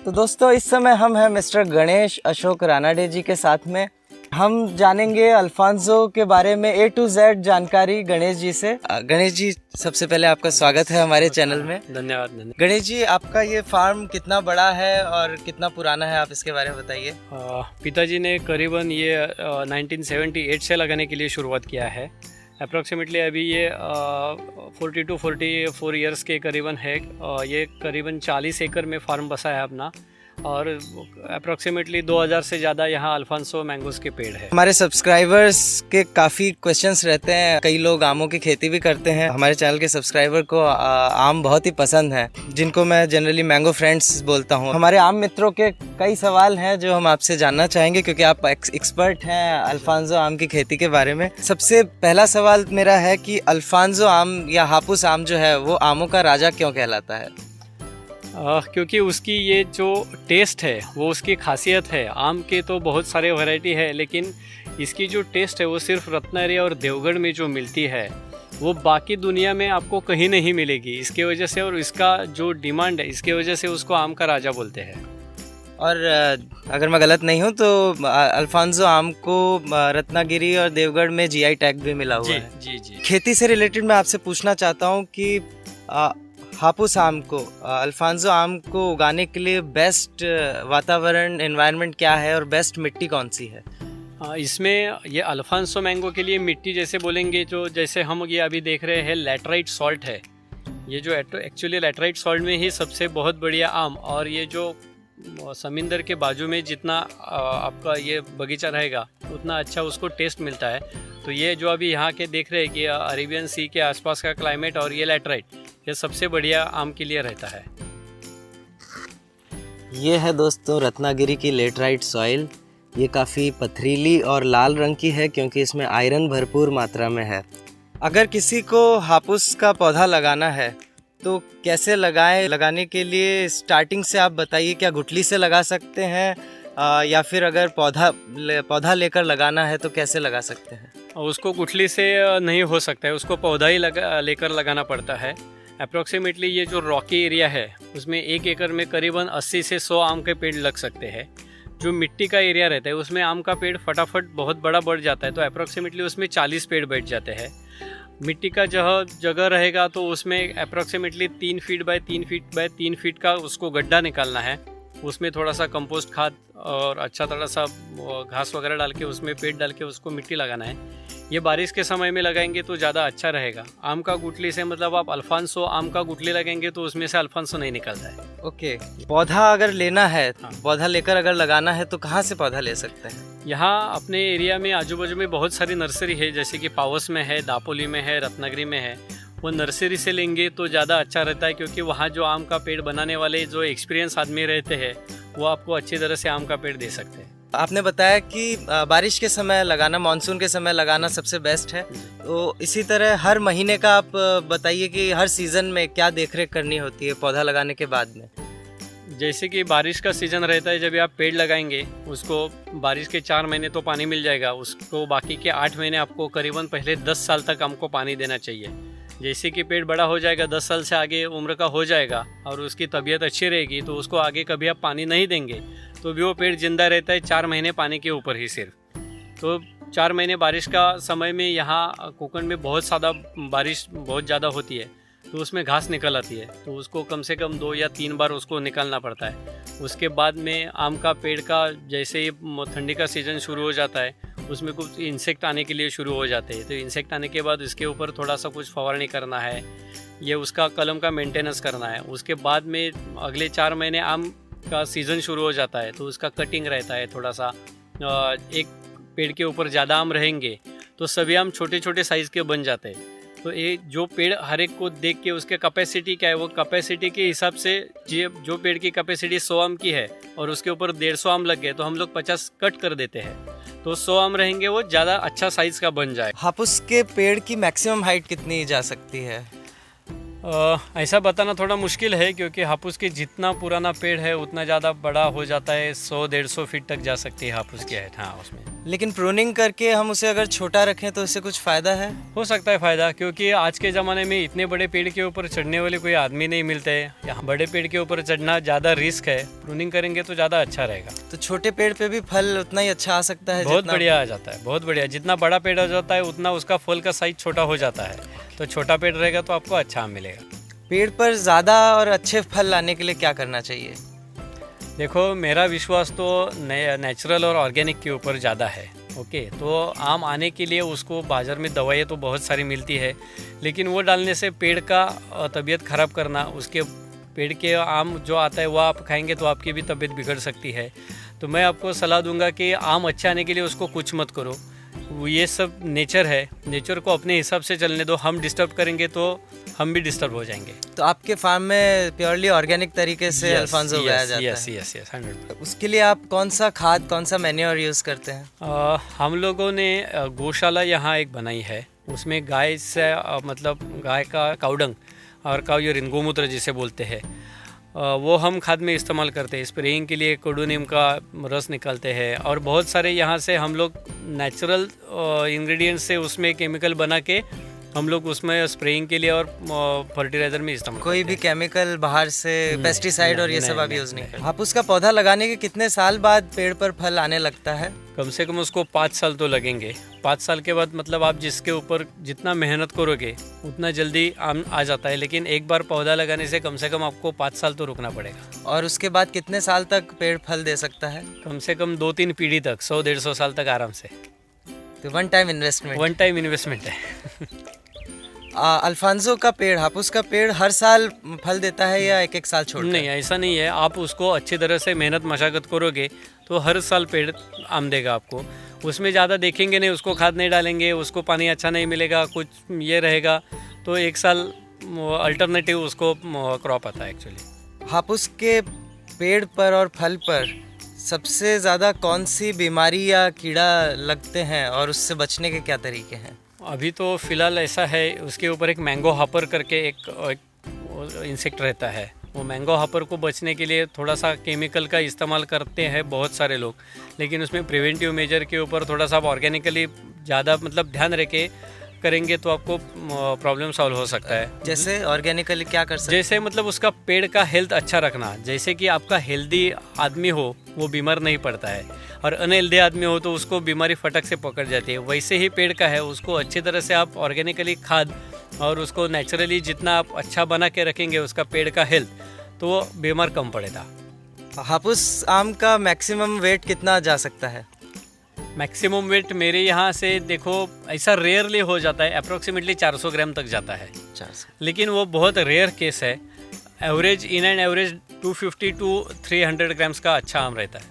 तो दोस्तों इस समय हम हैं मिस्टर गणेश अशोक रानाडे जी के साथ में। हम जानेंगे अल्फांसो के बारे में A to Z जानकारी गणेश जी से। गणेश जी सबसे पहले आपका स्वागत है हमारे चैनल में। धन्यवाद। गणेश जी आपका ये फार्म कितना बड़ा है और कितना पुराना है, आप इसके बारे में बताइए। पिताजी ने करीबन ये 1978 से लगाने के लिए शुरुआत किया है। अप्रॉक्सीमेटली अभी ये 40 to 44 ईयर्स के करीबन है। ये करीबन 40 एकड़ में फार्म बसा है अपना और अप्रॉक्सीमेटली 2000 से ज़्यादा यहाँ अल्फांसो मैंगोज़ के पेड़ है। हमारे सब्सक्राइबर्स के काफ़ी क्वेश्चंस रहते हैं, कई लोग आमों की खेती भी करते हैं। हमारे चैनल के सब्सक्राइबर को आम बहुत ही पसंद है, जिनको मैं जनरली मैंगो फ्रेंड्स बोलता हूँ। हमारे आम मित्रों के कई सवाल हैं जो हम आपसे जानना चाहेंगे, क्योंकि आप एक्सपर्ट हैं अल्फांसो आम की खेती के बारे में। सबसे पहला सवाल मेरा है कि अल्फांसो आम या हापुस आम जो है वो आमों का राजा क्यों कहलाता है? क्योंकि उसकी ये जो टेस्ट है वो उसकी खासियत है। आम के तो बहुत सारे वैरायटी है, लेकिन इसकी जो टेस्ट है वो सिर्फ रत्नागिरी और देवगढ़ में जो मिलती है वो बाकी दुनिया में आपको कहीं नहीं मिलेगी। इसके वजह से और इसका जो डिमांड है इसके वजह से उसको आम का राजा बोलते हैं। और अगर मैं गलत नहीं हूँ तो अल्फांसो आम को रत्नागिरी और देवगढ़ में GI टैग भी मिला हुआ है। जी। खेती से रिलेटेड मैं आपसे पूछना चाहता हूँ कि हापुस आम को, अल्फांसो आम को उगाने के लिए बेस्ट वातावरण एनवायरनमेंट क्या है और बेस्ट मिट्टी कौन सी है? इसमें ये अल्फांसो मैंगो के लिए मिट्टी जैसे बोलेंगे, जो जैसे हम ये अभी देख रहे हैं लैटराइट सॉल्ट है। ये जो एक्चुअली लैटराइट सॉल्ट में ही सबसे बहुत बढ़िया आम, और ये जो समुंदर के बाजू में जितना आपका ये बगीचा रहेगा उतना अच्छा उसको टेस्ट मिलता है। तो ये जो अभी यहाँ के देख रहे हैं कि अरेबियन सी के आसपास का क्लाइमेट और ये लैटराइट, ये सबसे बढ़िया आम के लिए रहता है। ये है दोस्तों रत्नागिरी की लेटराइट सॉइल। ये काफ़ी पथरीली और लाल रंग की है क्योंकि इसमें आयरन भरपूर मात्रा में है। अगर किसी को हापुस का पौधा लगाना है तो कैसे लगाएं? लगाने के लिए स्टार्टिंग से आप बताइए, क्या गुठली से लगा सकते हैं या फिर अगर पौधा लेकर लगाना है तो कैसे लगा सकते हैं? उसको गुठली से नहीं हो सकता है, उसको पौधा ही लेकर लगाना पड़ता है। अप्रॉक्सीमेटली ये जो रॉकी एरिया है उसमें 1 एकड़ में करीबन 80 से 100 आम के पेड़ लग सकते हैं। जो मिट्टी का एरिया रहता है उसमें आम का पेड़ फटाफट बहुत बड़ा बढ़ जाता है, तो अप्रॉक्सीमेटली उसमें 40 पेड़ बैठ जाते हैं। मिट्टी का जगह रहेगा तो उसमें approximately 3 feet by 3 feet by 3 feet का उसको गड्ढा निकालना है। उसमें थोड़ा सा कंपोस्ट खाद और अच्छा थोड़ा सा घास वगैरह डाल के उसमें पेड़ डाल के उसको मिट्टी लगाना है। ये बारिश के समय में लगाएंगे तो ज़्यादा अच्छा रहेगा। आम का गुठली से मतलब आप अल्फांसो आम का गुठली लगाएंगे तो उसमें से अल्फांसो नहीं निकलता है। ओके, पौधा अगर लेना है, पौधा लेकर अगर लगाना है तो कहाँ से पौधा ले सकते हैं? यहाँ अपने एरिया में आजू बाजू में बहुत सारी नर्सरी है, जैसे कि पावस में है, दापोली में है, रत्नागिरी में है। वो नर्सरी से लेंगे तो ज़्यादा अच्छा रहता है, क्योंकि वहाँ जो आम का पेड़ बनाने वाले जो एक्सपीरियंस आदमी रहते हैं वो आपको अच्छी तरह से आम का पेड़ दे सकते हैं। आपने बताया कि बारिश के समय लगाना, मानसून के समय लगाना सबसे बेस्ट है। तो इसी तरह हर महीने का आप बताइए कि हर सीज़न में क्या देखरेख करनी होती है पौधा लगाने के बाद में? जैसे कि बारिश का सीज़न रहता है, जब आप पेड़ लगाएंगे उसको बारिश के 4 महीने तो पानी मिल जाएगा, उसको बाकी के 8 महीने आपको करीबन पहले 10 साल तक हमको पानी देना चाहिए। जैसे कि पेड़ बड़ा हो जाएगा, 10 साल से आगे उम्र का हो जाएगा और उसकी तबीयत अच्छी रहेगी, तो उसको आगे कभी आप पानी नहीं देंगे तो भी वो पेड़ जिंदा रहता है 4 महीने पानी के ऊपर ही सिर्फ। तो 4 महीने बारिश का समय में यहाँ कोकण में बारिश बहुत ज़्यादा होती है, तो उसमें घास निकल आती है, तो उसको कम से कम 2 या 3 बार उसको निकालना पड़ता है। उसके बाद में आम का पेड़ का जैसे ही ठंडी का सीज़न शुरू हो जाता है उसमें कुछ इंसेक्ट आने के लिए शुरू हो जाते हैं, तो इंसेक्ट आने के बाद इसके ऊपर थोड़ा सा कुछ फवारनी करना है, ये उसका कलम का मेंटेनेंस करना है। उसके बाद में अगले 4 महीने आम का सीज़न शुरू हो जाता है, तो उसका कटिंग रहता है। थोड़ा सा एक पेड़ के ऊपर ज़्यादा आम रहेंगे तो सभी आम छोटे छोटे साइज़ के बन जाते हैं। तो ये जो पेड़ हर एक को देख के उसके कैपेसिटी क्या है, वो कैपेसिटी के हिसाब से जो पेड़ की कैपेसिटी 100 आम की है और उसके ऊपर 150 आम लग गए तो हम लोग 50 कट कर देते हैं, तो 100 आम रहेंगे, वो ज़्यादा अच्छा साइज़ का बन जाए। हापुस के पेड़ की मैक्सिमम हाइट कितनी जा सकती है? ऐसा बताना थोड़ा मुश्किल है क्योंकि हापुस के जितना पुराना पेड़ है उतना ज़्यादा बड़ा हो जाता है, 100-150 फीट तक जा सकती है हापुस की हाइट। हाँ, उसमें लेकिन प्रूनिंग करके हम उसे अगर छोटा रखें तो इससे कुछ फ़ायदा है? हो सकता है फ़ायदा, क्योंकि आज के ज़माने में इतने बड़े पेड़ के ऊपर चढ़ने वाले कोई आदमी नहीं मिलते हैं। यहाँ बड़े पेड़ के ऊपर चढ़ना ज़्यादा रिस्क है, प्रूनिंग करेंगे तो ज़्यादा अच्छा रहेगा। तो छोटे पेड़ पे भी फल उतना ही अच्छा आ सकता है? बहुत बढ़िया आ जाता है, बहुत बढ़िया। जितना बड़ा पेड़ हो जाता है उतना उसका फल का साइज छोटा हो जाता है, तो छोटा पेड़ रहेगा तो आपको अच्छा आम मिलेगा। पेड़ पर ज़्यादा और अच्छे फल लाने के लिए क्या करना चाहिए? देखो, मेरा विश्वास तो नेचुरल और ऑर्गेनिक के ऊपर ज़्यादा है। ओके, तो आम आने के लिए उसको बाज़ार में दवाइयाँ तो बहुत सारी मिलती है, लेकिन वो डालने से पेड़ का तबीयत ख़राब करना, उसके पेड़ के आम जो आता है वो आप खाएंगे तो आपकी भी तबीयत बिगड़ सकती है। तो मैं आपको सलाह दूंगा कि आम अच्छा आने के लिए उसको कुछ मत करो। ये सब नेचर है, नेचर को अपने हिसाब से चलने दो। हम डिस्टर्ब करेंगे तो हम भी डिस्टर्ब हो जाएंगे। तो आपके फार्म में प्योरली ऑर्गेनिक तरीके से अल्फांसो उगाया जाता है? यस 100%। उसके लिए आप कौन सा खाद, कौन सा मैन्योर यूज़ करते हैं? हम लोगों ने गौशाला यहाँ एक बनाई है, उसमें गाय से मतलब गाय का काउडंग और काउ यूरिन, गोमूत्र जिसे बोलते हैं, वो हम खाद में इस्तेमाल करते हैं। स्प्रेइंग के लिए कोडू नीम का रस निकालते हैं, और बहुत सारे यहाँ से हम लोग नेचुरल इंग्रेडिएंट्स से उसमें केमिकल बना के हम लोग उसमें स्प्रेइंग के लिए और फर्टिलाइजर में इस्तेमाल कोई भी केमिकल बाहर से पेस्टिसाइड और ये सब आप नहीं, यूज़ नहीं करते? आप उसका पौधा लगाने के कितने साल बाद पेड़ पर फल आने लगता है? कम से कम उसको 5 साल तो लगेंगे। 5 साल के बाद मतलब आप जिसके ऊपर जितना मेहनत करोगे उतना जल्दी आम आ जाता है, लेकिन एक बार पौधा लगाने से कम आपको 5 साल तो रुकना पड़ेगा। और उसके बाद कितने साल तक पेड़ फल दे सकता है? कम से कम 2-3 पीढ़ी तक, 100-150 साल तक आराम से। तो वन टाइम इन्वेस्टमेंट है। अल्फांसो का पेड़, हापुस का पेड़ हर साल फल देता है या एक एक साल छोड़? नहीं, ऐसा नहीं है। आप उसको अच्छी तरह से मेहनत मशागत करोगे तो हर साल पेड़ आम देगा आपको। उसमें ज़्यादा देखेंगे नहीं, उसको खाद नहीं डालेंगे, उसको पानी अच्छा नहीं मिलेगा, कुछ ये रहेगा, तो एक साल अल्टरनेटिव उसको क्रॉप आता है एक्चुअली। हापुस के पेड़ पर और फल पर सबसे ज़्यादा कौन सी बीमारी या कीड़ा लगते हैं और उससे बचने के क्या तरीके हैं? अभी तो फ़िलहाल ऐसा है, उसके ऊपर एक मैंगो हॉपर करके एक इंसेक्ट रहता है। वो मैंगो हॉपर को बचने के लिए थोड़ा सा केमिकल का इस्तेमाल करते हैं बहुत सारे लोग, लेकिन उसमें प्रिवेंटिव मेजर के ऊपर थोड़ा सा ऑर्गेनिकली ज़्यादा मतलब ध्यान रख के करेंगे तो आपको प्रॉब्लम सॉल्व हो सकता है। जैसे ऑर्गेनिकली क्या कर सकते? जैसे मतलब उसका पेड़ का हेल्थ अच्छा रखना, जैसे कि आपका हेल्दी आदमी हो वो बीमार नहीं पड़ता है, और अनहेल्दी आदमी हो तो उसको बीमारी फटक से पकड़ जाती है। वैसे ही पेड़ का है, उसको अच्छी तरह से आप ऑर्गेनिकली खाद और उसको नेचुरली जितना आप अच्छा बना के रखेंगे उसका पेड़ का हेल्थ, तो वो बीमार कम पड़ेगा। हापुस आम का मैक्सिमम वेट कितना जा सकता है? मैक्सिमम वेट मेरे यहाँ से देखो ऐसा रेयरली हो जाता है, अप्रोक्सीमेटली 400 ग्राम तक जाता है, 400। लेकिन वो बहुत रेयर केस है। Average in and average 250 to 300 grams का अच्छा आम रहता है।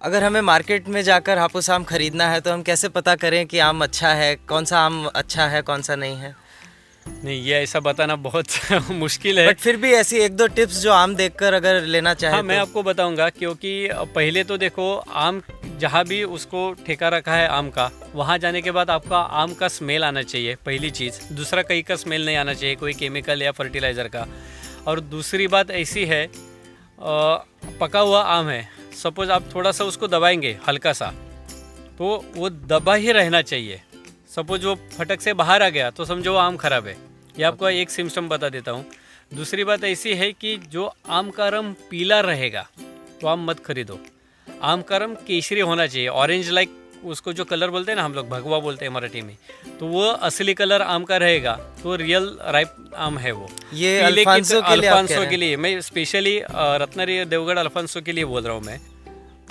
अगर हमें मार्केट में जाकर हापुस आम खरीदना है तो हम कैसे पता करें कि आम अच्छा है, कौन सा आम अच्छा है, कौन सा नहीं है? नहीं, ये ऐसा बताना बहुत मुश्किल है, बट फिर भी ऐसी एक दो टिप्स जो आम देखकर अगर लेना चाहे। हाँ, मैं आपको बताऊंगा, क्योंकि पहले तो देखो आम जहाँ भी उसको ठेका रखा है आम का, वहाँ जाने के बाद आपका आम का स्मेल आना चाहिए, पहली चीज़। दूसरा, कहीं का स्मेल नहीं आना चाहिए, कोई केमिकल या फर्टिलाइज़र का। और दूसरी बात ऐसी है, पका हुआ आम है, सपोज आप थोड़ा सा उसको दबाएंगे हल्का सा, तो वो दबा ही रहना चाहिए। सपोज वो फटक से बाहर आ गया तो समझो वो आम खराब है। ये आपको एक सिम्पटम बता देता हूँ। दूसरी बात ऐसी है कि जो आम का रंग पीला रहेगा तो आम मत खरीदो। आम का रंग केसरी होना चाहिए, ऑरेंज लाइक, उसको जो कलर बोलते हैं ना हम लोग, भगवा बोलते हैं मराठी में, तो वो असली कलर आम का रहेगा तो रियल राइप आम है वो। ये अल्फांसो के लिए मैं स्पेशली रत्नागिरी देवगढ़ अल्फांसो के लिए बोल रहा हूँ मैं।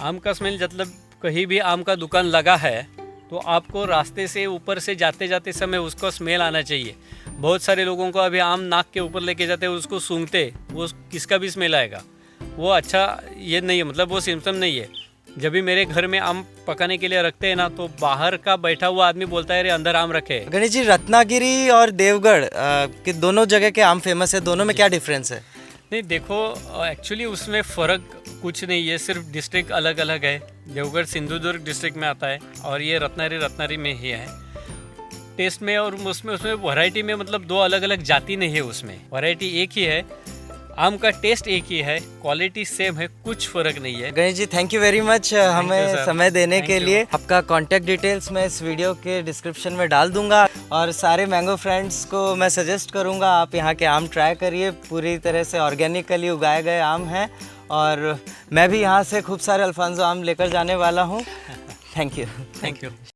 आम का स्मेल मतलब कहीं भी आम का दुकान लगा है तो आपको रास्ते से ऊपर से जाते जाते समय उसको स्मेल आना चाहिए। बहुत सारे लोगों को अभी आम नाक के ऊपर लेके जाते हैं, उसको सूंघते वो किसका भी स्मेल आएगा, वो अच्छा ये नहीं है, मतलब वो सिम्पटम नहीं है। जब भी मेरे घर में आम पकाने के लिए रखते हैं ना, तो बाहर का बैठा हुआ आदमी बोलता है अरे अंदर आम रखे। गणेश जी, रत्नागिरी और देवगढ़ के दोनों जगह के आम फेमस है, दोनों में क्या डिफरेंस है? नहीं देखो, एक्चुअली उसमें फ़र्क कुछ नहीं है, सिर्फ डिस्ट्रिक्ट अलग अलग है। देवगढ़ सिंधुदुर्ग डिस्ट्रिक्ट में आता है और ये रत्नागिरी में ही है। टेस्ट में और उसमें वैरायटी में मतलब दो अलग अलग जाति नहीं है, उसमें वैरायटी एक ही है, आम का टेस्ट एक ही है, क्वालिटी सेम है, कुछ फर्क नहीं है। Ganesh ji thank you very much हमें sir. समय देने Thank के you. लिए। आपका कांटेक्ट डिटेल्स मैं इस वीडियो के डिस्क्रिप्शन में डाल दूंगा और सारे मैंगो फ्रेंड्स को मैं सजेस्ट करूंगा आप यहाँ के आम ट्राई करिए। पूरी तरह से ऑर्गेनिकली उगाए गए आम हैं और मैं भी यहाँ से खूब सारे अल्फांसो आम लेकर जाने वाला हूँ। Thank you. Thank you.